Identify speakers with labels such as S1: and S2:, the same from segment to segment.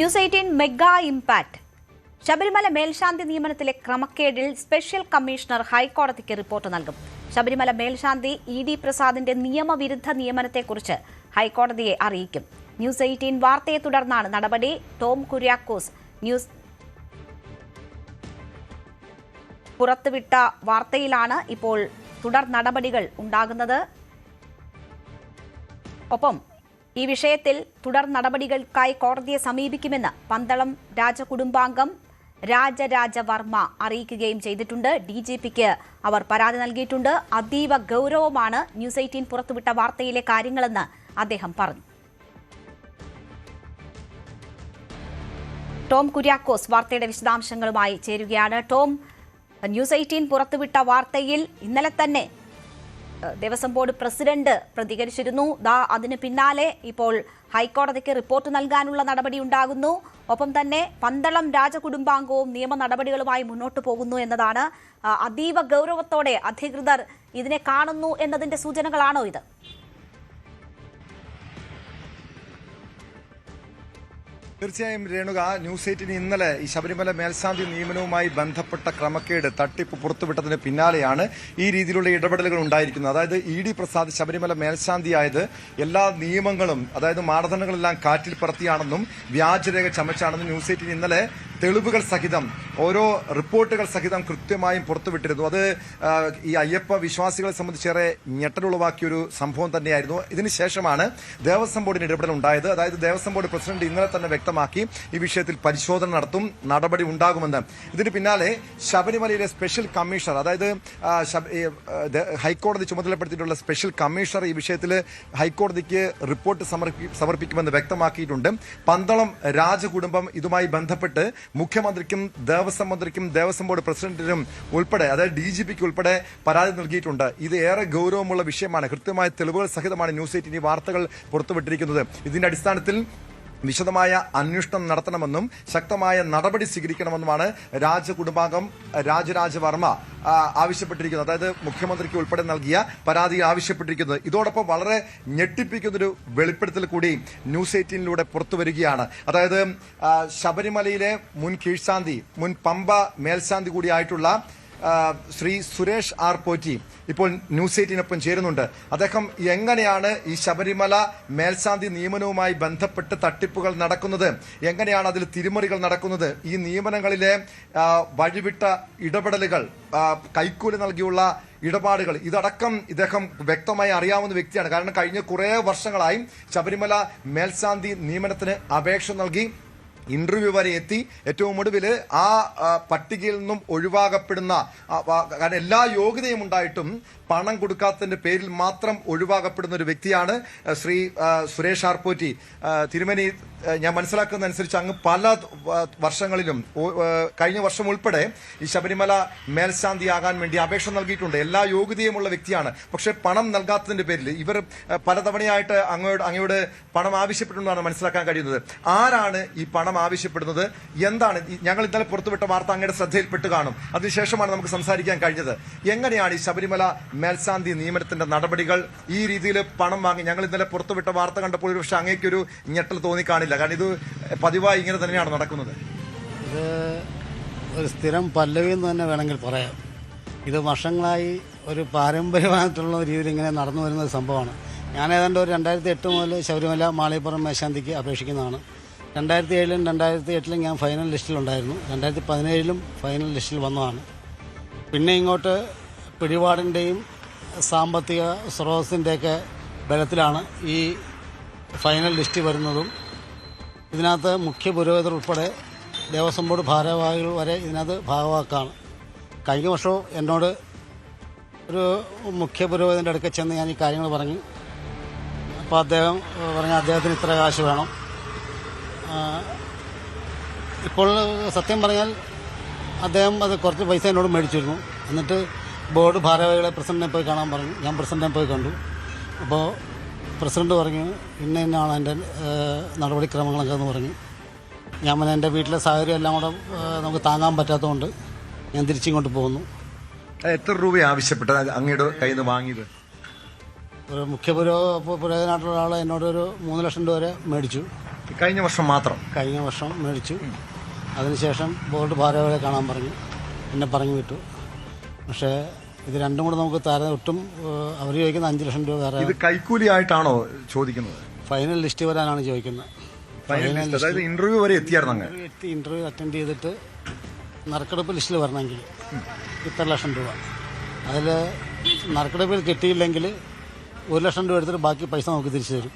S1: News 18 mega impact. Sabarimala മേൽശാന്തി നിയമനത്തിലെ ക്രമക്കേടിൽ സ്പെഷ്യൽ കമ്മീഷണർ ഹൈക്കോടതിക്ക് റിപ്പോർട്ട് നൽകും. ശബരിമല മേൽശാന്തി ഇ.ഡി. പ്രസാദിന്റെ നിയമവിരുദ്ധ നിയമനത്തെക്കുറിച്ച് ഹൈക്കോടതിയെ അറിയിക്കും. ന്യൂസ് 18 വാർത്തയെ തുടർന്നാണ് നടപടി. ടോം കുര്യാക്കോസ് ന്യൂസ് പുറത്തുവിട്ട വാർത്തയിലാണ് ഇപ്പോൾ തുടർ നടപടികൾ ഉണ്ടാകുന്നത്. ഒപ്പം ഈ വിഷയത്തിൽ തുടർ നടപടികൾക്കായി കോടതിയെ സമീപിക്കുമെന്ന് പന്തളം രാജകുടുംബാംഗം രാജരാജവർമ്മ അറിയിക്കുകയും ചെയ്തിട്ടുണ്ട്. DGPക്ക് അവർ പരാതി നൽകിയിട്ടുണ്ട്. അതീവ ഗൗരവമാണ് ന്യൂസ് 18 പുറത്തുവിട്ട വാർത്തയിലെ കാര്യങ്ങളെന്ന് അദ്ദേഹം പറഞ്ഞു. ടോം കുര്യാക്കോസ് വാർത്തയുടെ വിശദാംശങ്ങളുമായി ചേരുകയാണ്. ടോം, ന്യൂസ് 18 പുറത്തുവിട്ട വാർത്തയിൽ ഇന്നലെ തന്നെ ദേവസ്വം ബോർഡ് പ്രസിഡന്റ് പ്രതികരിച്ചിരുന്നു. അതിന് പിന്നാലെ ഇപ്പോൾ ഹൈക്കോടതിക്ക് റിപ്പോർട്ട് നൽകാനുള്ള നടപടി ഉണ്ടാകുന്നു. ഒപ്പം തന്നെ പന്തളം രാജകുടുംബാംഗവും നിയമ നടപടികളുമായി മുന്നോട്ട് പോകുന്നു എന്നതാണ്. അതീവ ഗൗരവത്തോടെ അധികൃതർ ഇതിനെ കാണുന്നു എന്നതിന്റെ സൂചനകളാണോ ഇത്?
S2: തീർച്ചയായും രേണുക, ന്യൂസ് 18 ഇന്നലെ ഈ ശബരിമല മേൽശാന്തി നിയമനവുമായി ബന്ധപ്പെട്ട ക്രമക്കേട് തട്ടിപ്പ് പുറത്തുവിട്ടതിന് പിന്നാലെയാണ് ഈ രീതിയിലുള്ള ഇടപെടലുകൾ ഉണ്ടായിരിക്കുന്നത്. അതായത് ഇ.ഡി. പ്രസാദ് ശബരിമല മേൽശാന്തിയായത് എല്ലാ നിയമങ്ങളും, അതായത് മാനദണ്ഡങ്ങളെല്ലാം കാറ്റിൽ പറത്തിയാണെന്നും വ്യാജരേഖ ചമച്ചാണെന്നും ന്യൂസ് 18 ഇന്നലെ തെളിവുകൾ സഹിതം, ഓരോ റിപ്പോർട്ടുകൾ സഹിതം കൃത്യമായും പുറത്തുവിട്ടിരുന്നു. അത് ഈ അയ്യപ്പ വിശ്വാസികളെ സംബന്ധിച്ചേറെ ഞെട്ടലുളവാക്കിയൊരു സംഭവം തന്നെയായിരുന്നു. ഇതിനുശേഷമാണ് ദേവസ്വം ബോർഡിന് ഇടപെടൽ ഉണ്ടായത്. അതായത് ദേവസ്വം ബോർഡ് പ്രസിഡന്റ് ഇന്നലെ തന്നെ വ്യക്തമാക്കി ഈ വിഷയത്തിൽ പരിശോധന നടത്തും, നടപടി ഉണ്ടാകുമെന്ന്. ഇതിന് പിന്നാലെ ശബരിമലയിലെ സ്പെഷ്യൽ കമ്മീഷണർ, അതായത് ഹൈക്കോടതി ചുമതലപ്പെടുത്തിയിട്ടുള്ള സ്പെഷ്യൽ കമ്മീഷണർ ഈ വിഷയത്തിൽ ഹൈക്കോടതിക്ക് റിപ്പോർട്ട് സമർപ്പിക്കുമെന്ന് വ്യക്തമാക്കിയിട്ടുണ്ട്. പന്തളം രാജകുടുംബം ഇതുമായി ബന്ധപ്പെട്ട് മുഖ്യമന്ത്രിക്കും ദേവസ്വം മന്ത്രിക്കും ദേവസ്വം ബോർഡ് പ്രസിഡന്റിനും ഉൾപ്പെടെ, അതായത് DGPക്ക് ഉൾപ്പെടെ പരാതി നൽകിയിട്ടുണ്ട്. ഇത് ഏറെ ഗൗരവമുള്ള വിഷയമാണ്. കൃത്യമായ തെളിവുകൾ സഹിതമാണ് ന്യൂസ് 18 വാർത്തകൾ പുറത്തുവിട്ടിരിക്കുന്നത്. ഇതിന്റെ അടിസ്ഥാനത്തിൽ വിശദമായ അന്വേഷണം നടത്തണമെന്നും ശക്തമായ നടപടി സ്വീകരിക്കണമെന്നുമാണ് രാജകുടുംബാംഗം രാജരാജവർമ്മ ആവശ്യപ്പെട്ടിരിക്കുന്നത്. അതായത് മുഖ്യമന്ത്രിക്ക് ഉൾപ്പെടെ നൽകിയ പരാതി ആവശ്യപ്പെട്ടിരിക്കുന്നത്. ഇതോടൊപ്പം വളരെ ഞെട്ടിപ്പിക്കുന്നൊരു വെളിപ്പെടുത്തൽ കൂടി ന്യൂസ് 18 പുറത്തുവരികയാണ്. അതായത് ശബരിമലയിലെ മുൻ കീഴ്ശാന്തി, മുൻ പമ്പ മേൽശാന്തി കൂടിയായിട്ടുള്ള ശ്രീ സുരേഷ് ആർ പോറ്റി ഇപ്പോൾ ന്യൂസ് 18 ചേരുന്നുണ്ട്. അദ്ദേഹം എങ്ങനെയാണ് ഈ ശബരിമല മേൽശാന്തി നിയമനവുമായി ബന്ധപ്പെട്ട് തട്ടിപ്പുകൾ നടക്കുന്നത്, എങ്ങനെയാണ് അതിൽ തിരിമറികൾ നടക്കുന്നത്, ഈ നിയമനങ്ങളിലെ വഴിവിട്ട ഇടപെടലുകൾ, കൈക്കൂലി നൽകിയുള്ള ഇടപാടുകൾ, ഇതടക്കം ഇദ്ദേഹം വ്യക്തമായി അറിയാവുന്ന വ്യക്തിയാണ്. കാരണം കഴിഞ്ഞ കുറേ വർഷങ്ങളായി ശബരിമല മേൽശാന്തി നിയമനത്തിന് അപേക്ഷ നൽകി ഇന്റർവ്യൂ വരെ എത്തി ഏറ്റവും ഒടുവിൽ ആ പട്ടികയിൽ നിന്നും ഒഴിവാക്കപ്പെടുന്ന, കാരണം എല്ലാ യോഗ്യതയും ഉണ്ടായിട്ടും പണം കൊടുക്കാത്തതിന്റെ പേരിൽ മാത്രം ഒഴിവാക്കപ്പെടുന്ന ഒരു വ്യക്തിയാണ് ശ്രീ സുരേഷ് ആർ പോറ്റി. തിരുമേനി, ഞാൻ മനസ്സിലാക്കുന്നതനുസരിച്ച് അങ്ങ് പല വർഷങ്ങളിലും കഴിഞ്ഞ വർഷം ഉൾപ്പെടെ ഈ ശബരിമല മേൽശാന്തിയാകാൻ വേണ്ടി അപേക്ഷ നൽകിയിട്ടുണ്ട്. എല്ലാ യോഗ്യതയുമുള്ള വ്യക്തിയാണ്. പക്ഷെ പണം നൽകാത്തതിന്റെ പേരിൽ ഇവർ പലതവണയായിട്ട് അങ്ങയോട് പണം ആവശ്യപ്പെട്ടുണ്ടെന്നാണ് മനസ്സിലാക്കാൻ കഴിയുന്നത്. ആരാണ് ഈ പണം ആവശ്യപ്പെടുന്നത്, എന്താണ്? ഞങ്ങൾ ഇന്നലെ പുറത്തുവിട്ട വാർത്ത അങ്ങയുടെ ശ്രദ്ധയിൽപ്പെട്ട് കാണും. അതിനുശേഷമാണ് നമുക്ക് സംസാരിക്കാൻ കഴിഞ്ഞത്. എങ്ങനെയാണ് ഈ ശബരിമല മേൽശാന്തി നിയമനത്തിന്റെ നടപടികൾ? ഈ രീതിയിൽ പണം വാങ്ങി, ഞങ്ങൾ ഇന്നലെ പുറത്തുവിട്ട വാർത്ത കണ്ടപ്പോൾ ഒരു പക്ഷെ അങ്ങേക്കൊരു ഞെട്ടൽ തോന്നിക്കാണില്ല. കാരണം ഇത് പതിവായി ഇങ്ങനെ തന്നെയാണ് നടക്കുന്നത്.
S3: ഇത് ഒരു സ്ഥിരം പല്ലവി എന്ന് തന്നെ വേണമെങ്കിൽ പറയാം. ഇത് വർഷങ്ങളായി ഒരു പാരമ്പര്യമായിട്ടുള്ള രീതിയിൽ ഇങ്ങനെ നടന്നു വരുന്ന ഒരു സംഭവമാണ്. ഞാൻ ഏതാണ്ട് ഒരു 2008 മുതൽ ശബരിമല മാളികപ്പുറം മേൽശാന്തിക്ക് അപേക്ഷിക്കുന്നതാണ്. 2007-ലും 2008-ലും ഞാൻ ഫൈനൽ ലിസ്റ്റിലുണ്ടായിരുന്നു. 2017-ലും ഫൈനൽ ലിസ്റ്റിൽ വന്നതാണ്. പിന്നെ ഇങ്ങോട്ട് പിടിപാടിൻ്റെയും സാമ്പത്തിക സ്രോതസ്സിൻ്റെയൊക്കെ ബലത്തിലാണ് ഈ ഫൈനൽ ലിസ്റ്റ് വരുന്നതും. ഇതിനകത്ത് മുഖ്യ പുരോഹിതർ ഉൾപ്പെടെ ദേവസ്വം ബോർഡ് ഭാരവാഹികൾ വരെ ഇതിനകത്ത് ഭാഗവാക്കാണ്. കഴിഞ്ഞ വർഷവും എന്നോട് ഒരു മുഖ്യ പുരോഹിതൻ്റെ അടുക്കൽ ചെന്ന് ഞാൻ ഈ കാര്യങ്ങൾ പറഞ്ഞു. അപ്പോൾ അദ്ദേഹം പറഞ്ഞ അദ്ദേഹത്തിന് ഇത്ര കാശ് വേണം. ഇപ്പോൾ സത്യം പറഞ്ഞാൽ അദ്ദേഹം അത് കുറച്ച് പൈസ എന്നോട് മേടിച്ചിരുന്നു. എന്നിട്ട് ബോർഡ് ഭാരവാഹികളെ പ്രസിഡന്റിനെ പോയി കാണാൻ പറഞ്ഞു. ഞാൻ പ്രസിഡന്റിനെ പോയി കണ്ടു. അപ്പോൾ പ്രസിഡന്റ് പറഞ്ഞു ഇന്നാണ് എൻ്റെ നടപടിക്രമങ്ങളൊക്കെ എന്ന് പറഞ്ഞു. ഞാൻ എൻ്റെ വീട്ടിലെ സാഹചര്യം എല്ലാം കൂടെ നമുക്ക് താങ്ങാൻ പറ്റാത്തതുകൊണ്ട് ഞാൻ തിരിച്ചിങ്ങോട്ട് പോകുന്നു.
S2: എത്ര രൂപ ആവശ്യപ്പെട്ടത് അങ്ങയുടെ കയ്യിൽ നിന്ന് വാങ്ങിയത്?
S3: ഒരു മുഖ്യ പുരോഹിതനായിട്ടുള്ള ആൾ എന്നോടൊരു 3 ലക്ഷം രൂപ വരെ മേടിച്ചു.
S2: കഴിഞ്ഞ വർഷം മാത്രം?
S3: കഴിഞ്ഞ വർഷം മേടിച്ചു. അതിനുശേഷം ബോർഡ് ഭാരവാഹികളെ കാണാൻ പറഞ്ഞു, എന്നെ പറഞ്ഞു വിട്ടു. പക്ഷേ ഇത് രണ്ടും കൂടെ നമുക്ക് ഒട്ടും അവർ ചോദിക്കുന്ന 5 ലക്ഷം രൂപ വേറെ.
S2: ഇത് കൈക്കൂലി ആയിട്ടാണോ ചോദിക്കുന്നത്?
S3: ഫൈനൽ ലിസ്റ്റ് വരാനാണ് ചോദിക്കുന്നത്.
S2: അതായത് ഇന്റർവ്യൂ വരെ എത്തിയായിരുന്നു?
S3: ഇന്റർവ്യൂ അറ്റൻഡ് ചെയ്തിട്ട് നറുക്കെടുപ്പ് ലിസ്റ്റിൽ വരണമെങ്കിൽ ഇത്ര ലക്ഷം രൂപ. അതിൽ നറുക്കെടുപ്പിൽ കിട്ടിയില്ലെങ്കിൽ 1 ലക്ഷം രൂപ എടുത്തിട്ട് ബാക്കി പൈസ നമുക്ക് തിരിച്ചു തരും.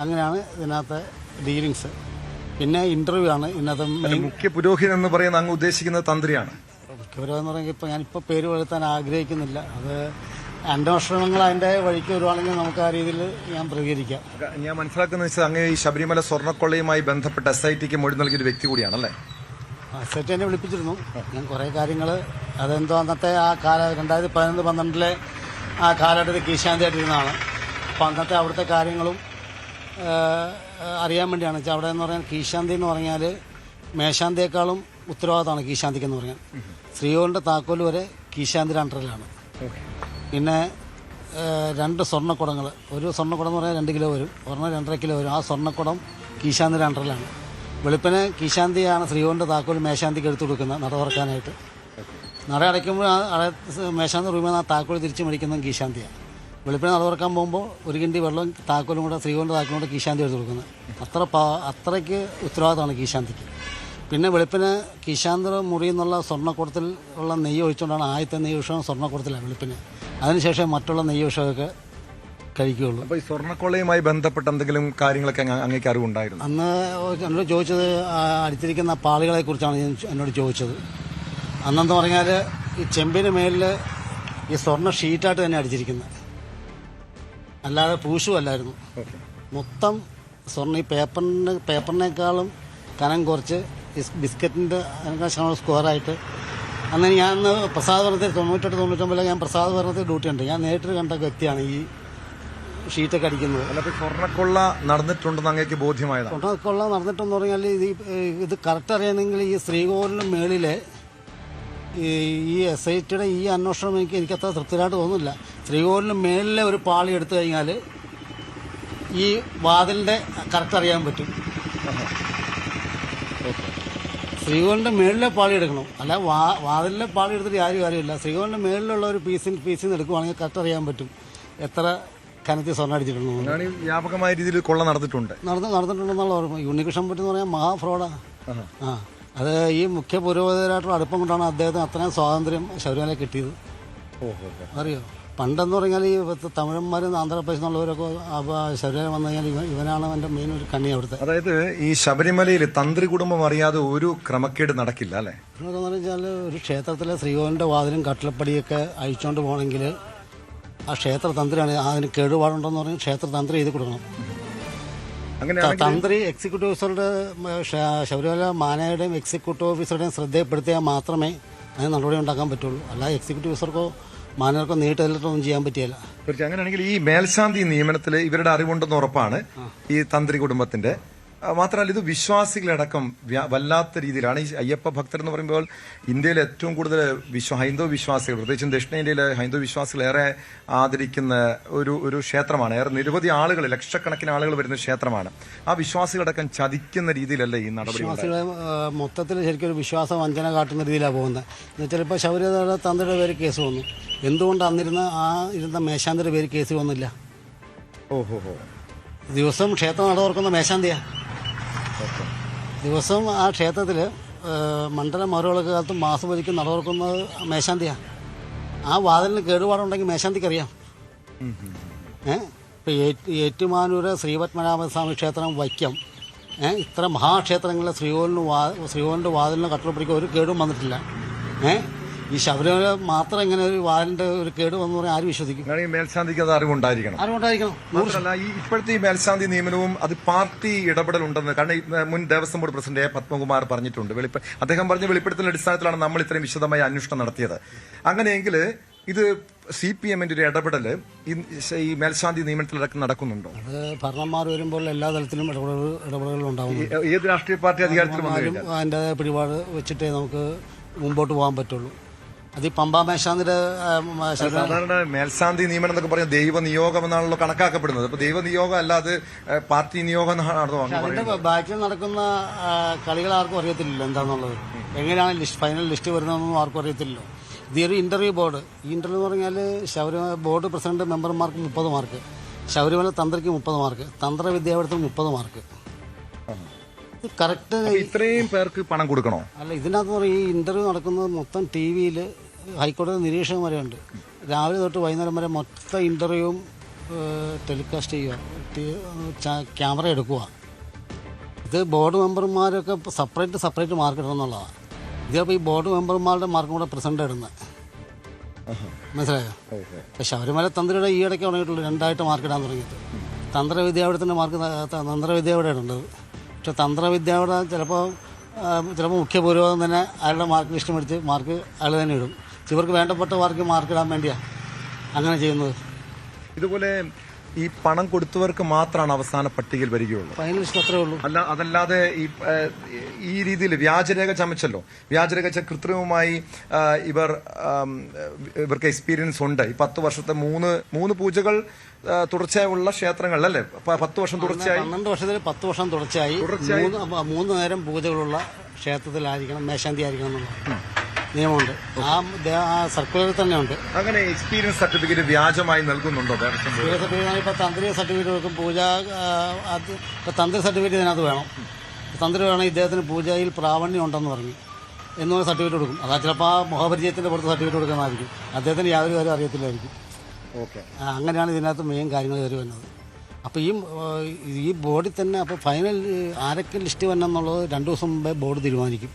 S3: അങ്ങനെയാണ് ഇതിനകത്തെ ഡീലിങ്സ്. പിന്നെ ഇന്റർവ്യൂ ആണ് ഇന്നത്തെ
S2: മുഖ്യ പുരോഹിതൻ എന്ന് പറയുന്നത്. അങ്ങ് ഉദ്ദേശിക്കുന്നത് തന്ത്രിയാണ്?
S3: മുഖ്യപുരോഹിതൻ എന്ന് പറഞ്ഞാൽ ഞാനിപ്പോൾ പേര് വരുത്താൻ ആഗ്രഹിക്കുന്നില്ല. അത് അന്വേഷണങ്ങൾ അതിന്റെ വഴിക്ക് വരുവാണെങ്കിൽ നമുക്ക് ആ രീതിയിൽ ഞാൻ പ്രതികരിക്കാം.
S2: ഞാൻ മനസ്സിലാക്കുന്ന വെച്ചാൽ അങ്ങ് ഈ ശബരിമല സ്വർണ്ണക്കൊള്ളയുമായി ബന്ധപ്പെട്ട SITക്ക് മൊഴി നൽകിയ ഒരു വ്യക്തി കൂടിയാണല്ലേ?
S3: SIT എന്നെ വിളിപ്പിച്ചിരുന്നു. ഞാൻ കുറേ കാര്യങ്ങൾ അതെന്തോ അന്നത്തെ ആ 2011-12 ആ കാലഘട്ടത്തിൽ കീശാന്തിയായിട്ടിരുന്നതാണ്. അപ്പം അന്നത്തെ അവിടുത്തെ കാര്യങ്ങളും അറിയാൻ വേണ്ടിയാണ്. വെച്ചാൽ അവിടെ എന്ന് പറഞ്ഞാൽ കീശാന്തി എന്ന് പറഞ്ഞാൽ മേശാന്തിയേക്കാളും ഉത്തരവാദിത്തമാണ് കീശാന്തിക്ക് എന്ന് പറഞ്ഞാൽ. ശ്രീകോവിലിൻ്റെ താക്കോൽ വരെ കീശാന്തിയുടെ അണ്ടറിലാണ്. പിന്നെ 2 സ്വർണ്ണക്കുടങ്ങൾ, ഒരു സ്വർണ്ണക്കുടം എന്ന് പറഞ്ഞാൽ 2 കിലോ വരും, ഒരെണ്ണം 2.5 കിലോ വരും. ആ സ്വർണ്ണക്കുടം കീശാന്തിയുടെ അണ്ടറിലാണ്. വെളുപ്പിന് കീശാന്തിയാണ് ശ്രീകോവിലിൻ്റെ താക്കോൽ മേശാന്തിക്ക് എടുത്തു കൊടുക്കുന്നത് നട തുറക്കാനായിട്ട്. നട അടയ്ക്കുമ്പോൾ മേശാന്തി റൂമിൽ നിന്ന് ആ താക്കോൽ തിരിച്ച് മേടിക്കുന്നത് കീശാന്തിയാണ്. വെളുപ്പിന് നട തുറക്കാൻ പോകുമ്പോൾ 1 കിണ്ടി വെള്ളം താക്കോലും കൂടെ ശ്രീകോവിലിൻ്റെ താക്കോലും കൂടെ കീശാന്തി എടുത്ത് കൊടുക്കുന്നത്. അത്രയ്ക്ക് ഉത്തരവാദിത്തമാണ് കീശാന്തിക്ക്. പിന്നെ വെളുപ്പിന് കീശാന്തി മുറി എന്നുള്ള സ്വർണ്ണക്കുടത്തിൽ ഉള്ള നെയ്യ് ഒഴിച്ചുകൊണ്ടാണ് ആദ്യത്തെ നെയ്യ് വിഷയം സ്വർണ്ണക്കുടത്തിലാണ് വെളുപ്പിന്. അതിനുശേഷം മറ്റുള്ള നെയ്യ് വിഷയമൊക്കെ കഴിക്കുകയുള്ളൂ.
S2: അപ്പോൾ ഈ സ്വർണ്ണക്കൊള്ളയുമായി ബന്ധപ്പെട്ട എന്തെങ്കിലും കാര്യങ്ങളൊക്കെ അങ്ങേക്ക് അറിവുണ്ടായിരുന്നു?
S3: അന്ന് എന്നോട് ചോദിച്ചത് അടിച്ചിരിക്കുന്ന പാളികളെ കുറിച്ചാണ് എന്നോട് ചോദിച്ചത്. അന്നെന്ന് പറഞ്ഞാൽ ഈ ചെമ്പിന് മേലിൽ ഈ സ്വർണ്ണ ഷീറ്റായിട്ട് തന്നെ അടിച്ചിരിക്കുന്നത്, അല്ലാതെ പൂശുമല്ലായിരുന്നു. മൊത്തം സ്വർണ്ണ ഈ പേപ്പറിനേക്കാളും കനം കുറച്ച് ബിസ്ക്കറ്റിൻ്റെ അതിനേക്കാൾ സ്ക്വയറായിട്ട്. അന്ന് ഞാൻ പ്രസാദഭരണത്തിൽ 98-99 ഞാൻ പ്രസാദഭരണത്തിൽ ഡ്യൂട്ടി ഉണ്ട്. ഞാൻ നേരിട്ട് കണ്ട വ്യക്തിയാണ് ഈ ഷീറ്റൊക്കെ അടിക്കുന്നത്.
S2: അല്ലാതെ സ്വർണ്ണക്കൊള്ള നടന്നിട്ടുണ്ടെന്ന് അങ്ങേക്ക് ബോധ്യമായതാണ്?
S3: സ്വർണ്ണക്കൊള്ള നടന്നിട്ടെന്ന് പറഞ്ഞാൽ ഇത് കറക്റ്റ് അറിയണമെങ്കിൽ ഈ ശ്രീകോവിലിന് മേളിലെ ഈ SITയുടെ ഈ അന്വേഷണം എനിക്ക് അത്ര തൃപ്തിയായിട്ട് തോന്നുന്നില്ല. ശ്രീകോവിലിന് മേളിലെ ഒരു പാളി എടുത്തു കഴിഞ്ഞാൽ ഈ വാതിലിൻ്റെ കറക്റ്റ് അറിയാൻ പറ്റും. ശ്രീകോവിലിൻ്റെ മേളിലെ പാളി എടുക്കണം, അല്ല വാതിലിലെ പാളി എടുത്തിട്ട് കാര്യമില്ല. ശ്രീകോവിലിൻ്റെ മേളിലുള്ള ഒരു പീസിൽ എടുക്കുവാണെങ്കിൽ കറക്റ്റ് അറിയാൻ പറ്റും എത്ര കനത്തിൽ സ്വർണ്ണം അടിച്ചിട്ടുണ്ടെന്ന്.
S2: വ്യാപകമായ രീതിയിൽ കൊള്ള
S3: നടന്നിട്ടുണ്ടെന്നുള്ള ഓർമ്മ. ഉണ്ണികൃഷ്ണൻ പറ്റി എന്ന് പറഞ്ഞാൽ മഹാഫ്രോഡാണ്. അത് ഈ മുഖ്യ പുരോഹിതരായിട്ടുള്ള അടുപ്പം കൊണ്ടാണ് അദ്ദേഹത്തിന് അത്രയും സ്വാതന്ത്ര്യം ശബരിമല കിട്ടിയത്. അറിയോ? പണ്ടെന്ന് പറഞ്ഞാൽ ഈ തമിഴന്മാരും ആന്ധ്രാപ്രദേശിൽ നിന്നുള്ളവരൊക്കെ ശബരിമല വന്നു കഴിഞ്ഞാൽ ഇവനാണ് എൻ്റെ മെയിൻ ഒരു കണ്ണി അവിടുത്തെ.
S2: അതായത് ഈ ശബരിമലയിൽ തന്ത്രി കുടുംബം അറിയാതെ ഒരു ക്രമക്കേട് നടക്കില്ല അല്ലേ?
S3: എന്ന് വെച്ചാൽ ഒരു ക്ഷേത്രത്തിലെ ശ്രീകോവിലിൻ്റെ വാതിലും കട്ടിലപ്പടിയൊക്കെ അഴിച്ചുകൊണ്ട് പോകണമെങ്കിൽ ആ ക്ഷേത്ര തന്ത്രിയാണ്. അതിന് കേടുപാടുണ്ടെന്ന് പറഞ്ഞാൽ ക്ഷേത്ര തന്ത്രി ചെയ്ത് കൊടുക്കണം. തന്ത്രി എക്സിക്യൂട്ടീവ് ഓഫീസറുടെ ശബരിമല മാനയുടെയും എക്സിക്യൂട്ടീവ് ഓഫീസറുടെയും ശ്രദ്ധയപ്പെടുത്തിയാൽ മാത്രമേ അതിന് നടപടി ഉണ്ടാക്കാൻ പറ്റുള്ളൂ. അല്ലാതെ എക്സിക്യൂട്ടീവ് ഓഫീസർക്കോ മാനവർക്കോ നേരിട്ടൊന്നും ചെയ്യാൻ പറ്റിയല്ല.
S2: അങ്ങനെയാണെങ്കിൽ ഈ മേൽശാന്തി നിയമനത്തിൽ ഇവരുടെ അറിവുണ്ടെന്ന് ഉറപ്പാണ് ഈ തന്ത്രി കുടുംബത്തിന്റെ. മാത്രമല്ല ഇത് വിശ്വാസികളടക്കം വല്ലാത്ത രീതിയിലാണ്. ഈ അയ്യപ്പ ഭക്തർ എന്ന് പറയുമ്പോൾ ഇന്ത്യയിലെ ഏറ്റവും കൂടുതൽ ഹൈന്ദവ വിശ്വാസികൾ, പ്രത്യേകിച്ചും ദക്ഷിണേന്ത്യയിലെ ഹൈന്ദവ വിശ്വാസികൾ ഏറെ ആദരിക്കുന്ന ഒരു ക്ഷേത്രമാണ്. ഏറെ നിരവധി ആളുകൾ, ലക്ഷക്കണക്കിന് ആളുകൾ വരുന്ന ക്ഷേത്രമാണ്. ആ വിശ്വാസികളടക്കം ചതിക്കുന്ന രീതിയിലല്ലേ ഈ നടപടി?
S3: വിശ്വാസികളെ മൊത്തത്തിൽ ശരിക്കും ഒരു വിശ്വാസ വഞ്ചന കാട്ടുന്ന രീതിയിലാണ് പോകുന്നത്. എന്നുവെച്ചാൽ ഇപ്പോൾ ശബരിമല തന്ത്രിയുടെ പേര് കേസ് വന്നു. എന്തുകൊണ്ട് ഇരുന്ന മേശാന്തിയുടെ പേര് കേസ് വന്നില്ല? ദിവസം ക്ഷേത്രം നട തുറക്കുന്ന മേശാന്തിയാണ്. ദിവസം ആ ക്ഷേത്രത്തിൽ മണ്ഡല മറുവിളക്ക് കാലത്തും മാസപതിക്കും നട തുറക്കുന്നത് മേശാന്തിയാണ്. ആ വാതിലിന് കേടുപാടുണ്ടെങ്കിൽ മേശാന്തിക്കറിയാം. ഇപ്പോൾ ഏറ്റുമാനൂര് ശ്രീപത്മനാഭസ്വാമി ക്ഷേത്രം, വൈക്കം, ഇത്ര മഹാക്ഷേത്രങ്ങളിൽ ശ്രീകോവിലിൻ്റെ വാതിലിന് കട്ടിലപ്പടിക്ക് ഒരു കേടും വന്നിട്ടില്ല. ഈ ശബരിമല മാത്രം ഇങ്ങനെ ഒരു വാലിന്റെ ഒരു കേട് വന്നു പറഞ്ഞാൽ ആര് വിശ്വസിക്കും?
S2: മേൽശാന്തിക്ക് അത് അറിവുണ്ടായിരിക്കണം. മാത്രമല്ല ഈ ഇപ്പോഴത്തെ ഈ മേൽശാന്തി നിയമനവും അത് പാർട്ടി ഇടപെടലുണ്ടെന്ന്, കാരണം മുൻ ദേവസ്വം ബോർഡ് പ്രസിഡന്റ് പത്മകുമാർ പറഞ്ഞിട്ടുണ്ട്. അദ്ദേഹം പറഞ്ഞ വെളിപ്പെടുത്തലിന്റെ അടിസ്ഥാനത്തിലാണ് നമ്മൾ ഇത്രയും വിശദമായ അന്വേഷണം നടത്തിയത്. അങ്ങനെയെങ്കിൽ ഇത് CPMന്റെ ഒരു ഇടപെടല് ഈ മേൽശാന്തി നിയമനത്തിലടക്കം നടക്കുന്നുണ്ടോ?
S3: അത് ഭരണന്മാർ വരുമ്പോൾ എല്ലാ തലത്തിലും ഇടപെടലുണ്ടാവും.
S2: ഏത് രാഷ്ട്രീയ പാർട്ടി അധികാരത്തിൽ വന്നാലും
S3: അതിൻ്റെ പിടിപാട് വെച്ചിട്ടേ നമുക്ക് മുമ്പോട്ട് പോകാൻ പറ്റുള്ളൂ. അത് ഈ പമ്പാ മേശാന്തിന്റെ
S2: സാധാരണ മേൽശാന്തി നിയമനം എന്നൊക്കെ പറഞ്ഞ ദൈവ നിയോഗം എന്നാണല്ലോ കണക്കാക്കപ്പെടുന്നത്. അപ്പൊ ദൈവ നിയോഗം അല്ലാതെ പാർട്ടി നിയോഗം എന്നാണോ?
S3: അതിന്റെ ബാക്കിൽ നടക്കുന്ന കളികൾ ആർക്കും അറിയത്തില്ലല്ലോ എന്താണെന്നുള്ളത്. എങ്ങനെയാണ് ഫൈനൽ ലിസ്റ്റ് വരുന്നതെന്നൊന്നും ആർക്കും അറിയത്തില്ലല്ലോ. ഇത് ഒരു ഇന്റർവ്യൂ ബോർഡ്. ഈ ഇന്റർവ്യൂ എന്ന് പറഞ്ഞാൽ ശബരിമല ബോർഡ് പ്രസിഡന്റ് മെമ്പർമാർക്ക് 30 മാർക്ക്, ശബരിമല തന്ത്രിക്ക് 30 മാർക്ക്, തന്ത്ര വിദ്യാപീഠത്തിന് 30 മാർക്ക്. കറക്റ്റ്
S2: ഇത്രയും പേർക്ക് പണം കൊടുക്കണോ?
S3: അല്ല, ഇതിനകത്ത് പറയും ഈ ഇന്റർവ്യൂ നടക്കുന്നത് മൊത്തം ടി വിയിൽ ഹൈക്കോടതി നിരീക്ഷകൻ വരെ ഉണ്ട്. രാവിലെ തൊട്ട് വൈകുന്നേരം വരെ മൊത്തം ഇന്റർവ്യൂവും ടെലികാസ്റ്റ് ചെയ്യുക, ക്യാമറ എടുക്കുക. ഇത് ബോർഡ് മെമ്പർമാരൊക്കെ സെപ്പറേറ്റ് മാർക്ക് ഇടണം എന്നുള്ളതാണ്. ഇതിപ്പോൾ ഈ ബോർഡ് മെമ്പർമാരുടെ മാർക്കും കൂടെ പ്രസിഡന്റ് ഇടുന്നത്, മനസ്സിലായോ? ഇപ്പം ശബരിമല തന്ത്രിയുടെ ഈ ഇടയ്ക്ക് തുടങ്ങിയിട്ടുള്ളൂ 2 മാർക്ക് ഇടാൻ തുടങ്ങിയിട്ട്. തന്ത്രവിദ്യാപീഠത്തിൻ്റെ മാർക്ക് തന്ത്രവിദ്യാപീഠം ഇടേണ്ടത്. പക്ഷെ തന്ത്രവിദ്യാപീഠം ചിലപ്പോൾ മുഖ്യ ഭൂരിഭാഗം തന്നെ അയാളുടെ മാർക്ക് ലിസ്റ്റ് മേടിച്ച് മാർക്ക് അയാൾ തന്നെ ഇടും. ഇവർക്ക് വേണ്ടപ്പെട്ട മാർക്ക് ഇടാൻ വേണ്ടിയാണ് അങ്ങനെ ചെയ്യുന്നത്.
S2: ഇതുപോലെ ഈ പണം കൊടുത്തവർക്ക് മാത്രമാണ് അവസാന പട്ടികയിൽ വരികയുള്ളൂ.
S3: ഫൈനലിസ്റ്റ് അത്രേ ഉള്ളൂ.
S2: അതല്ലാതെ ഈ രീതിയിൽ വ്യാജരേഖ ചമച്ചല്ലോ, വ്യാജരേഖ കൃത്രിമമായി ഇവർക്ക് എക്സ്പീരിയൻസ് ഉണ്ട്. ഈ 10 വർഷത്തെ മൂന്ന് പൂജകൾ തുടർച്ചയായുള്ള ക്ഷേത്രങ്ങളിലല്ലേ? 10 വർഷം തുടർച്ചയായി
S3: 12 വർഷത്തിൽ 10 വർഷം തുടർച്ചയായി 3 നേരം പൂജകളുള്ള ക്ഷേത്രത്തിലായിരിക്കണം, മേശാന്തി ആയിരിക്കണം എന്നുള്ള നിയമമുണ്ട്. ആ സർക്കുലറിൽ തന്നെ ഉണ്ട്.
S2: അങ്ങനെ എക്സ്പീരിയൻസ് സർട്ടിഫിക്കറ്റ് വ്യാജമായി നൽകുന്നുണ്ടോ?
S3: ഇപ്പൊ തന്ത്രി സർട്ടിഫിക്കറ്റ് കൊടുക്കും. ഇപ്പൊ തന്ത്രി സർട്ടിഫിക്കറ്റ് ഇതിനകത്ത് വേണം. തന്ത്രി വേണം ഇദ്ദേഹത്തിന് പൂജയിൽ പ്രാവണ്യം ഉണ്ടെന്ന് പറഞ്ഞു എന്ന് സർട്ടിഫിക്കറ്റ് കൊടുക്കും. അതാ ചിലപ്പോൾ ആ മുഖപരിചയത്തിന്റെ പുറത്ത് സർട്ടിഫിക്കറ്റ് കൊടുക്കുന്നതായിരിക്കും. അദ്ദേഹത്തിന് യാതൊരു കാര്യം അറിയത്തില്ലായിരിക്കും. അങ്ങനെയാണ് ഇതിനകത്ത് മെയിൻ കാര്യങ്ങൾ കയറി വരുന്നത്. അപ്പോൾ ഈ ബോർഡിൽ തന്നെ അപ്പോൾ ഫൈനൽ ആരൊക്കെ ലിസ്റ്റ് വരണം എന്നുള്ളത് 2 ദിവസം മുമ്പേ ബോർഡ് തീരുമാനിക്കും.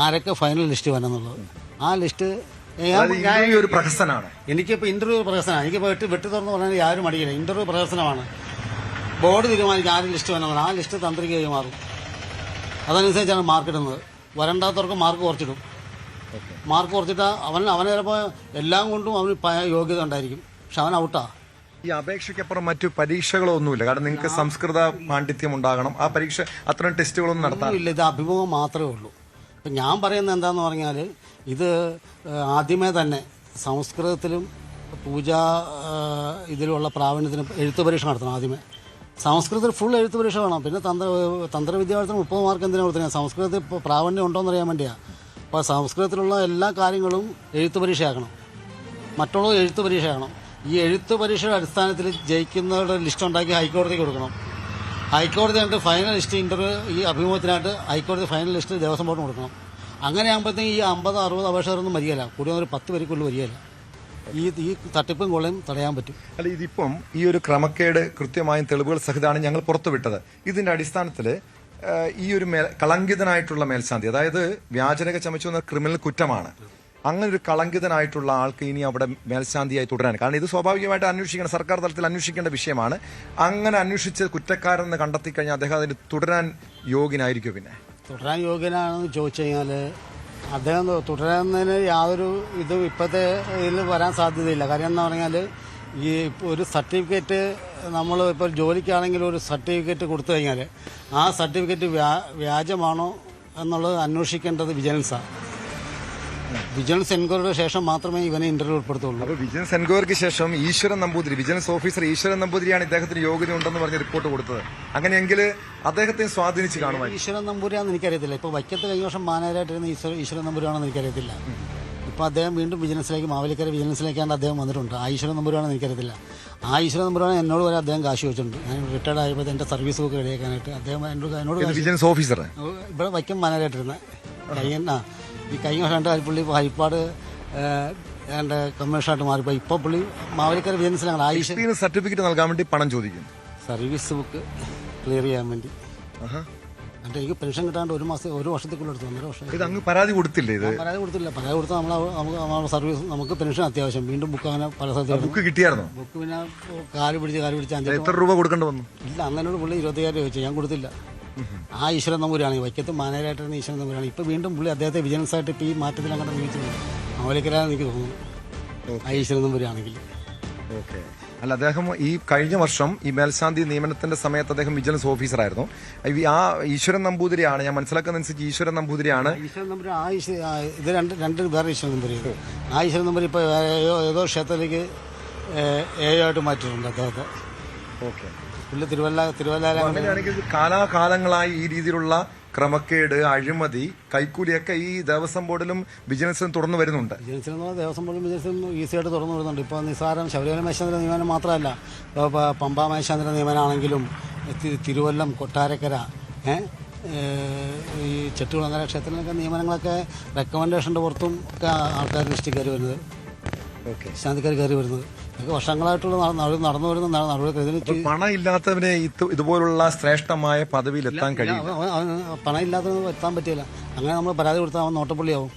S3: ആരൊക്കെ ഫൈനൽ ലിസ്റ്റ് വരണം എന്നുള്ളത്. ആ ലിസ്റ്റ്
S2: ഒരു പ്രഹസനമാണ്.
S3: എനിക്കിപ്പോൾ ഇന്റർവ്യൂ പ്രഹസനമാണ്. എനിക്കിപ്പോൾ വെട്ടി തുറന്ന് പറഞ്ഞാൽ ആരും മടിയില്ല. ഇന്റർവ്യൂ പ്രഹസനമാണ്. ബോർഡ് തീരുമാനിക്കും ആരും ലിസ്റ്റ് വരണം. ആ ലിസ്റ്റ് തന്ത്രിക്ക് കൈമാറും. അതനുസരിച്ചാണ് മാർക്ക് ഇടുന്നത്. വരണ്ടാത്തവർക്ക് മാർക്ക് കുറച്ചിടും. മാർക്ക് കുറച്ചിട്ട് അവന് ചിലപ്പോൾ എല്ലാം കൊണ്ടും അവന് യോഗ്യത ഉണ്ടായിരിക്കും, പക്ഷെ അവൻ ഔട്ടാ.
S2: ഈ അപേക്ഷയ്ക്കപ്പുറം മറ്റു പരീക്ഷകളോ ഒന്നുമില്ല? കാരണം നിങ്ങൾക്ക് സംസ്കൃത പാണ്ഡിത്യം ഉണ്ടാകണം. ആ പരീക്ഷ അത്തരം ടെസ്റ്റുകളൊന്നും നടത്താറില്ല.
S3: ഇത് അഭിമുഖം മാത്രമേ ഉള്ളൂ. ഇപ്പം ഞാൻ പറയുന്നത് എന്താണെന്ന് പറഞ്ഞാൽ ഇത് ആദ്യമേ തന്നെ സംസ്കൃതത്തിലും പൂജാ ഇതിലുള്ള പ്രാവീണ്യത്തിന് എഴുത്ത് പരീക്ഷ നടത്തണം. ആദ്യമേ സംസ്കൃതത്തിൽ ഫുൾ എഴുത്ത് പരീക്ഷ വേണം. പിന്നെ തന്ത്രവിദ്യാഭ്യാസത്തിന് 30 മാർക്ക് എന്തിനാണ് കൊടുത്തത്? സംസ്കൃതത്തിൽ ഇപ്പോൾ പ്രാവീണ്യം ഉണ്ടോയെന്ന് അറിയാൻ വേണ്ടിയാണ്. അപ്പോൾ സംസ്കൃതത്തിലുള്ള എല്ലാ കാര്യങ്ങളും എഴുത്ത് പരീക്ഷയാക്കണം. മറ്റുള്ളത് എഴുത്ത് പരീക്ഷയാക്കണം. ഈ എഴുത്ത് പരീക്ഷയുടെ അടിസ്ഥാനത്തിൽ ജയിക്കുന്നവരുടെ ലിസ്റ്റ് ഉണ്ടാക്കി ഹൈക്കോടതിക്ക് കൊടുക്കണം. ഹൈക്കോടതി കണ്ടിട്ട് ഫൈനൽ ലിസ്റ്റ് ഇന്റർവ്യൂ ഈ അഭിമുഖത്തിനായിട്ട് ഹൈക്കോടതി ഫൈനൽ ലിസ്റ്റ് ദേവസ്വം ബോർഡിന് കൊടുക്കണം. അങ്ങനെ ആകുമ്പോഴത്തേക്കും ഈ 50-60 അപേക്ഷകരൊന്നും വരികയില്ല. കൂടിയ ഒരു 10 പേർക്കുള്ളിൽ വരികയില്ല. ഈ തട്ടിപ്പും കൊള്ളയും തടയാൻ പറ്റും.
S2: അല്ല, ഇതിപ്പം ഈ ഒരു ക്രമക്കേട് കൃത്യമായും തെളിവുകൾ സഹിതമാണ് ഞങ്ങൾ പുറത്തുവിട്ടത്. ഇതിന്റെ അടിസ്ഥാനത്തിൽ ഈ ഒരു കളങ്കിതനായിട്ടുള്ള മേൽശാന്തി, അതായത് വ്യാജരേഖ ചമച്ചു എന്ന ക്രിമിനൽ കുറ്റമാണ്. അങ്ങനെ ഒരു കളങ്കിതനായിട്ടുള്ള ആൾക്ക് ഇനി അവിടെ മേൽശാന്തിയായി തുടരാൻ, കാരണം ഇത് സ്വാഭാവികമായിട്ട് അന്വേഷിക്കണം, സർക്കാർ തലത്തിൽ അന്വേഷിക്കേണ്ട വിഷയമാണ്. അങ്ങനെ അന്വേഷിച്ച് കുറ്റക്കാരെന്ന് കണ്ടെത്തി കഴിഞ്ഞാൽ അദ്ദേഹം അതിന് തുടരാൻ യോഗ്യനായിരിക്കും. പിന്നെ
S3: തുടരാൻ യോഗ്യനാണെന്ന് ചോദിച്ചു കഴിഞ്ഞാൽ അദ്ദേഹം തുടരുന്നതിന് യാതൊരു ഇതും ഇപ്പോഴത്തെ ഇതിൽ വരാൻ സാധ്യതയില്ല. കാര്യം എന്ന് പറഞ്ഞാൽ ഈ ഒരു സർട്ടിഫിക്കറ്റ് നമ്മൾ ഇപ്പോൾ ജോലിക്കാണെങ്കിൽ ഒരു സർട്ടിഫിക്കറ്റ് കൊടുത്തു കഴിഞ്ഞാൽ ആ സർട്ടിഫിക്കറ്റ് വ്യാജമാണോ എന്നുള്ളത് അന്വേഷിക്കേണ്ടത് വിജിലൻസാണ്. വിജിലൻസ് എൻക്വയറിയുടെ ശേഷം മാത്രമേ ഇവനെ ഇന്റർവ്യൂ ഉൾപ്പെടുത്തുള്ളൂ.
S2: അപ്പോൾ വിജിലൻസ് എൻക്വയറിക്ക് ശേഷം ഈശ്വരൻ നമ്പൂതിരി, വിജിലൻസ് ഓഫീസർ ഈശ്വരൻ നമ്പൂതിരിയാണ് ഇദ്ദേഹത്തിന് യോഗ്യത ഉണ്ടെന്ന് പറഞ്ഞ് റിപ്പോർട്ട് കൊടുത്തത്. അങ്ങനെയെങ്കിൽ അദ്ദേഹത്തെ സ്വാധീനിച്ച് കാണുമായിരുന്നു.
S3: ഈശ്വരൻ നമ്പൂരിയാണെന്ന് എനിക്കറിയത്തില്ല. ഇപ്പോൾ വൈക്കത്ത് കഴിഞ്ഞ വർഷം മാനേജരായിട്ടിരുന്ന ഈശ്വരൻ നമ്പൂരിയാണെന്ന് എനിക്കറിയത്തില്ല. ഇപ്പോൾ അദ്ദേഹം വീണ്ടും വിജിലൻസിലേക്ക്, മാവേലിക്കര വിജിലൻസിലേക്കാണ് അദ്ദേഹം വന്നിട്ടുണ്ട്. ആ ഈശ്വരൻ നമ്പൂരിയാണെന്ന് എനിക്കറിയത്തില്ല. ആ ഈശ്വരൻ നമ്പൂരാണ് എന്നോട് വരെ അദ്ദേഹം കാശ് വെച്ചിട്ടുണ്ട്. ഞാൻ റിട്ടയർഡ് ആയപ്പോൾ എൻ്റെ സർവീസ് ബുക്ക് റെഡിയാക്കാനായിട്ട് അദ്ദേഹം എന്നോട്
S2: വിജിലൻസ് ഓഫീസർ
S3: ഇവിടെ വൈക്കം മാനേജരായിട്ടിരുന്ന കഴിഞ്ഞ വർഷം പുള്ളി ഹരിപ്പാട് എൻ്റെ കമ്മീഷണറായിട്ട് മാറിപ്പോൾ ഇപ്പോൾ പുള്ളി മാവേലിക്കര വിജിലൻസിലാണ്. ആ
S2: സർട്ടിഫിക്കറ്റ് നൽകാൻ വേണ്ടി പണം ചോദിക്കും,
S3: സർവീസ് ബുക്ക് ക്ലിയർ ചെയ്യാൻ വേണ്ടി. എന്നിട്ട് എനിക്ക് പെൻഷൻ കിട്ടാണ്ട് ഒരു വർഷത്തേക്കുള്ള എടുത്തു. 1.5 വർഷം.
S2: ഇത് അങ്ങ് പരാതി കൊടുത്തില്ലേ? ഇത്
S3: പരാതി കൊടുത്തില്ല. പരാതി കൊടുത്താൽ നമുക്ക് സർവീസ്, നമുക്ക് പെൻഷൻ അത്യാവശ്യം. വീണ്ടും ബുക്ക് അങ്ങനെ പല സ്ഥലത്ത്
S2: ബുക്ക് കിട്ടിയായിരുന്നോ?
S3: ബുക്ക് പിന്നെ കാല് പിടിച്ച്
S2: എത്ര രൂപ കൊടുക്കേണ്ടി വന്നു?
S3: ഇല്ല, അന്നേരോട് പുള്ളി 25,000 ചോദിച്ചു, ഞാൻ കൊടുത്തില്ല. ആ ഈശ്വരൻ നമ്പൂരാണ്, വൈക്കത്ത് മാനേജരായിട്ടിരുന്ന ഈശ്വരൻ നമ്പൂരാണ്. ഇപ്പോൾ വീണ്ടും പുള്ളി അദ്ദേഹത്തെ വിജിലൻസ് ആയിട്ട് ഇപ്പോൾ ഈ മാറ്റത്തിൽ അങ്ങനെ നിയമിച്ചിട്ടുണ്ട്. മാവേലിക്കരാന്ന് എനിക്ക് തോന്നുന്നു ആ ഈശ്വരൻ നമ്പൂരാണെങ്കിൽ.
S2: ഓക്കെ. അല്ല, അദ്ദേഹം ഈ കഴിഞ്ഞ വർഷം ഈ മേൽശാന്തി നിയമനത്തിന്റെ സമയത്ത് അദ്ദേഹം വിജിലൻസ് ഓഫീസറായിരുന്നു. ആ ഈശ്വരൻ നമ്പൂതിരിയാണ്, ഞാൻ മനസ്സിലാക്കുന്നതനുസരിച്ച് ഈശ്വരൻ നമ്പൂതിരിയാണ്.
S3: ഈശ്വരൻ നമ്പൂരി ഇത് രണ്ട് വേറെ ഈശ്വരൻ നമ്പൂരി. ആ ഈശ്വരൻ നമ്പൂരി ഇപ്പോൾ ഏതോ ക്ഷേത്രത്തിലേക്ക് ആയിട്ട് മാറ്റിയിട്ടുണ്ട് അദ്ദേഹത്തെ.
S2: ഓക്കെ.
S3: പുള്ളി തിരുവല്ല
S2: കാലാകാലങ്ങളായി ഈ രീതിയിലുള്ള ക്രമക്കേട്, അഴിമതി, കൈക്കൂലിയൊക്കെ ഈ ദേവസ്വം ബോർഡിലും വിജിലൻസിലും തുടർന്ന് വരുന്നുണ്ട്.
S3: ദേവസ്വം ബോർഡിലും വിജിലൻസിലും ഈസിയായിട്ട് തുറന്നു വരുന്നുണ്ട്. ഇപ്പോൾ നിസ്സാരം ശബരിമല മേശാന്തര നിയമനം മാത്രമല്ല, ഇപ്പോൾ പമ്പ മേശാന്തര നിയമനമാണെങ്കിലും തിരുവല്ലം, കൊട്ടാരക്കര, ഈ ചെട്ടുകുളങ്ങര ക്ഷേത്രത്തിലൊക്കെ നിയമനങ്ങളൊക്കെ റെക്കമെൻഡേഷൻ്റെ പുറത്തും ഒക്കെ ആൾക്കാർ ലിസ്റ്റിൽ കയറി വരുന്നത്, ശാന്തിക്കാർ കയറി വരുന്നത് ഇതൊക്കെ വർഷങ്ങളായിട്ടുള്ള നടന്നു വരുന്ന നടപടി.
S2: പണം ഇല്ലാത്തവനെ ഇതുപോലുള്ള ശ്രേഷ്ഠമായ പദവിയിൽ എത്താൻ കഴിയും.
S3: പണം ഇല്ലാത്തവന് എത്താൻ പറ്റില്ല. അങ്ങനെ നമ്മൾ പരാതി കൊടുത്താൽ അവൻ നോട്ടപ്പുള്ളിയാവും.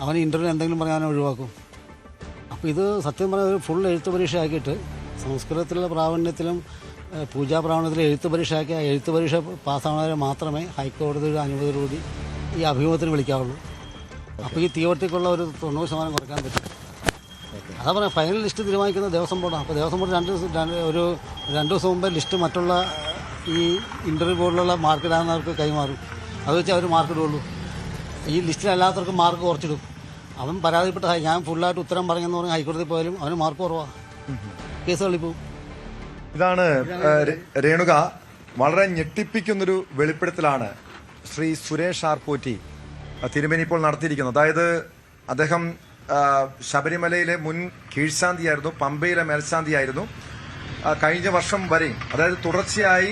S3: അവന് ഇന്റർവ്യൂ എന്തെങ്കിലും പറയാൻ അവനെ ഒഴിവാക്കും. അപ്പോൾ ഇത് സത്യം പറഞ്ഞാൽ ഒരു ഫുൾ എഴുത്ത് പരീക്ഷ ആക്കിയിട്ട് സംസ്കൃതത്തിലുള്ള പ്രാവീണ്യത്തിലും പൂജാ പ്രാവീണ്യത്തിലും എഴുത്ത് പരീക്ഷ ആക്കി ആ എഴുത്ത് പരീക്ഷ പാസ്സാവുന്നവരെ മാത്രമേ ഹൈക്കോടതിയുടെ അനുമതിയോടുകൂടി ഈ അഭിമുഖത്തിന് വിളിക്കാവുള്ളൂ. അപ്പോൾ ഈ തീവട്ടിക്കുള്ള ഒരു 90% കുറയ്ക്കാൻ പറ്റും. അതാ പറയാം, ഫൈനൽ ലിസ്റ്റ് തീരുമാനിക്കുന്നത് ദേവസ്വം ബോർഡാണ്. അപ്പോൾ ദേവസ്വം ബോർഡ് രണ്ട് ദിവസം മുമ്പേ ലിസ്റ്റ് മറ്റുള്ള ഈ ഇൻ്റർവ്യൂ ബോർഡിലുള്ള മാർക്കിടാവുന്നവർക്ക് കൈമാറും. അത് വെച്ച് അവർ മാർക്കിടുള്ളൂ. ഈ ലിസ്റ്റിലല്ലാത്തവർക്ക് മാർക്ക് കുറച്ചിടും. അവൻ പരാതിപ്പെട്ട ഞാൻ ഫുള്ളായിട്ട് ഉത്തരം പറഞ്ഞെന്ന് പറഞ്ഞാൽ ഹൈക്കോടതി പോയാലും അവന് മാർക്ക് കുറവാണ്, കേസ് കളിപ്പോവും.
S2: ഇതാണ് രേണുക, വളരെ ഞെട്ടിപ്പിക്കുന്നൊരു വെളിപ്പെടുത്തലാണ് ശ്രീ സുരേഷ് ആർപ്പോറ്റി തിരുമേനി ഇപ്പോൾ നടത്തിയിരിക്കുന്നത്. അതായത് അദ്ദേഹം ശബരിമലയിലെ മുൻ കീഴ്ശാന്തിയായിരുന്നു, പമ്പയിലെ മേൽശാന്തിയായിരുന്നു. കഴിഞ്ഞ വർഷം വരെയും, അതായത് തുടർച്ചയായി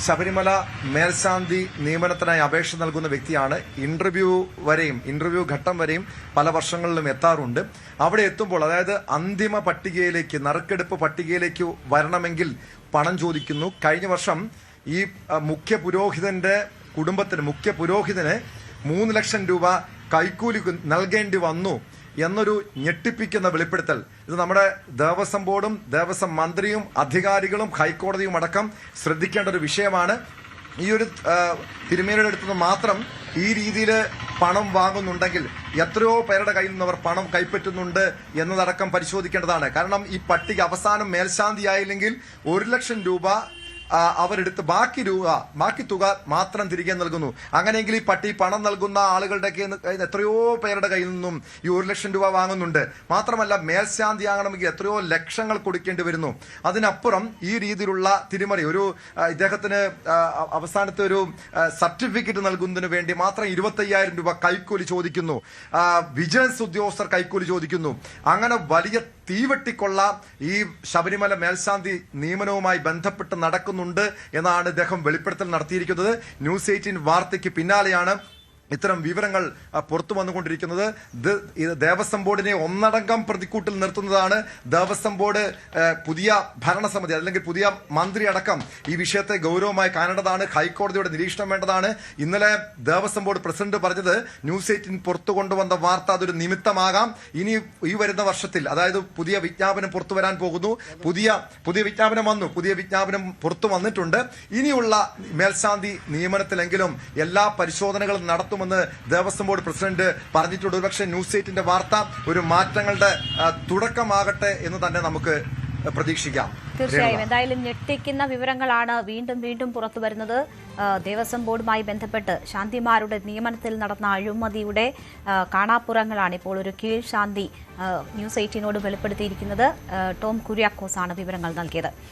S2: ശബരിമല മേൽശാന്തി നിയമനത്തിനായി അപേക്ഷ നൽകുന്ന വ്യക്തിയാണ്. ഇന്റർവ്യൂ ഘട്ടം വരെയും പല വർഷങ്ങളിലും എത്താറുണ്ട്. അവിടെ എത്തുമ്പോൾ, അതായത് അന്തിമ പട്ടികയിലേക്ക്, നറുക്കെടുപ്പ് പട്ടികയിലേക്ക് വരണമെങ്കിൽ പണം ചോദിക്കുന്നു. കഴിഞ്ഞ വർഷം ഈ മുഖ്യ പുരോഹിതന് 3 ലക്ഷം രൂപ കൈക്കൂലി നൽകേണ്ടി വന്നു എന്നൊരു ഞെട്ടിപ്പിക്കുന്ന വെളിപ്പെടുത്തൽ. ഇത് നമ്മുടെ ദേവസ്വം ബോർഡും ദേവസ്വം മന്ത്രിയും അധികാരികളും ഹൈക്കോടതിയും അടക്കം ശ്രദ്ധിക്കേണ്ട ഒരു വിഷയമാണ്. ഈ ഒരു തിരുമേനിയുടെ അടുത്ത് നിന്ന് മാത്രം ഈ രീതിയിൽ പണം വാങ്ങുന്നുണ്ടെങ്കിൽ എത്രയോ പേരുടെ കയ്യിൽ നിന്ന് അവർ പണം കൈപ്പറ്റുന്നുണ്ട് എന്നതടക്കം പരിശോധിക്കേണ്ടതാണ്. കാരണം ഈ പട്ടിക അവസാനം മേൽശാന്തിയായില്ലെങ്കിൽ 1 ലക്ഷം രൂപ അവരെടുത്ത് ബാക്കി തുക മാത്രം തിരികെ നൽകുന്നു. അങ്ങനെയെങ്കിൽ ഈ പണം നൽകുന്ന ആളുകളുടെ എത്രയോ പേരുടെ കയ്യിൽ നിന്നും ഈ 1 ലക്ഷം രൂപ വാങ്ങുന്നുണ്ട്. മാത്രമല്ല, മേൽശാന്തിയാകണമെങ്കിൽ എത്രയോ ലക്ഷങ്ങൾ കൊടുക്കേണ്ടി വരുന്നു. അതിനപ്പുറം ഈ രീതിയിലുള്ള തിരിമറി, ഇദ്ദേഹത്തിന് അവസാനത്തെ ഒരു സർട്ടിഫിക്കറ്റ് നൽകുന്നതിന് വേണ്ടി മാത്രം 25,000 രൂപ കൈക്കൂലി ചോദിക്കുന്നു. വിജിലൻസ് ഉദ്യോഗസ്ഥർ കൈക്കൂലി ചോദിക്കുന്നു. അങ്ങനെ വലിയ തീവെട്ടിക്കൊള്ള ഈ ശബരിമല മേൽശാന്തി നിയമനവുമായി ബന്ധപ്പെട്ട് നടക്കുന്നുണ്ട് എന്നാണ് ഇദ്ദേഹം വെളിപ്പെടുത്തൽ നടത്തിയിരിക്കുന്നത്. ന്യൂസ് 18 വാർത്തയ്ക്ക് പിന്നാലെയാണ് ഇത്തരം വിവരങ്ങൾ പുറത്തു വന്നുകൊണ്ടിരിക്കുന്നത്. ദേവസ്വം ബോർഡിനെ ഒന്നടങ്കം പ്രതിക്കൂട്ടിൽ നിർത്തുന്നതാണ്. ദേവസ്വം ബോർഡ് പുതിയ ഭരണസമിതി അല്ലെങ്കിൽ പുതിയ മന്ത്രി അടക്കം ഈ വിഷയത്തെ ഗൗരവമായി കാണേണ്ടതാണ്. ഹൈക്കോടതിയുടെ നിരീക്ഷണം വേണ്ടതാണ്. ഇന്നലെ ദേവസ്വം ബോർഡ് പ്രസിഡന്റ് പറഞ്ഞത് ന്യൂസ് 18 പുറത്തു കൊണ്ടുവന്ന വാർത്ത അതൊരു നിമിത്തമാകാം. ഇനി ഈ വരുന്ന വർഷത്തിൽ, അതായത് പുതിയ വിജ്ഞാപനം പുറത്തു വരാൻ പോകുന്നു. പുതിയ വിജ്ഞാപനം പുറത്തു വന്നിട്ടുണ്ട്. ഇനിയുള്ള മേൽശാന്തി നിയമനത്തിലെങ്കിലും എല്ലാ പരിശോധനകളും നടത്തുമെന്ന് ദേവസ്വം ബോർഡ് പ്രസിഡന്റ് പറഞ്ഞിട്ടുണ്ട്. ഒരുപക്ഷെ ന്യൂസ് 18 വാർത്ത ഒരു മാറ്റങ്ങളുടെ തുടക്കമാകട്ടെ എന്ന് തന്നെ നമുക്ക് പ്രതീക്ഷിക്കാം.
S1: തീർച്ചയായും. എന്തായാലും ഞെട്ടിക്കുന്ന വിവരങ്ങളാണ് വീണ്ടും പുറത്തു വരുന്നത്. ദേവസ്വം ബോർഡുമായി ബന്ധപ്പെട്ട് ശാന്തിമാരുടെ നിയമനത്തിൽ നടന്ന അഴിമതിയുടെ കാണാപ്പുറങ്ങളാണ് ഇപ്പോൾ ഒരു കീഴ്ശാന്തി ന്യൂസ് 18 വെളിപ്പെടുത്തിയിരിക്കുന്നത്. ടോം കുര്യാക്കോസ് ആണ് വിവരങ്ങൾ നൽകിയത്.